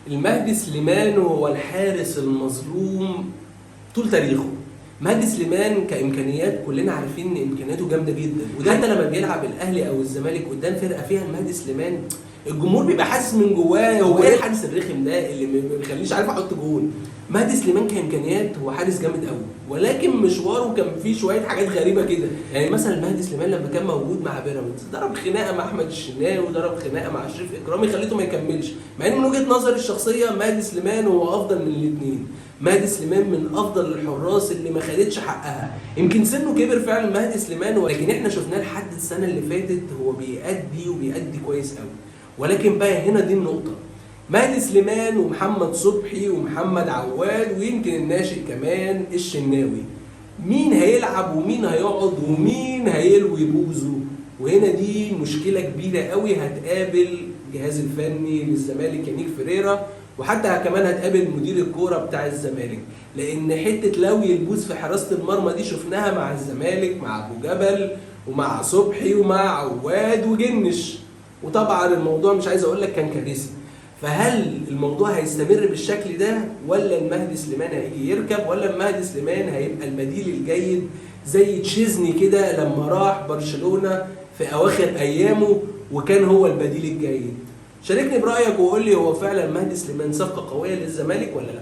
المهدي سليمان هو الحارس المظلوم طول تاريخه. مهدي سليمان كامكانيات كلنا عارفين ان امكانياته جامده جدا، وده حتى لما بيلعب الاهلي او الزمالك قدام فرقه فيها المهدي سليمان الجمهور بيبقى حاسس من جواه هو ايه الحارس الرخم ده اللي ما بيخلينيش عارف احط جول. مهدي سليمان كامكانيات هو حارس جامد قوي، ولكن مشواره كان فيه شويه حاجات غريبه كده. يعني مثلا مهدي سليمان لما كان موجود مع بيراميدز ضرب خناقه مع احمد الشناوي وضرب خناقه مع شريف اكرامي خليته ما يكملش، مع ان من وجهه نظري الشخصيه مهدي سليمان هو افضل من الاثنين. مهدي سليمان من افضل الحراس اللي ما خدتش حقها. يمكن سنه كبر فعلا مهدي سليمان، ولكن احنا شفناه لحد السنه اللي فاتت هو بيأدي كويس قوي. ولكن بقى هنا دي النقطه، مهدي سليمان ومحمد صبحي ومحمد عواد ويمكن الناشئ كمان الشناوي، مين هيلعب ومين هيقعد ومين هيلوي بوزه؟ وهنا دي مشكله كبيره قوي هتقابل الجهاز الفني للزمالك يانيك فريرا، وحتى كمان هتقابل مدير الكوره بتاع الزمالك، لان حته لوي البوز في حراسه المرمى دي شفناها مع الزمالك مع ابو جبل ومع صبحي ومع عواد وجنش، وطبعا الموضوع مش عايز اقول لك كان كارثي. فهل الموضوع هيستمر بالشكل ده ولا المهدي سليمان هيجي يركب، ولا المهدي سليمان هيبقى البديل الجيد زي تشيزني كده لما راح برشلونة في اواخر ايامه وكان هو البديل الجيد؟ شاركني برأيك وقول لي هو فعلا مهدي سليمان صفقة قوية للزمالك ولا لا؟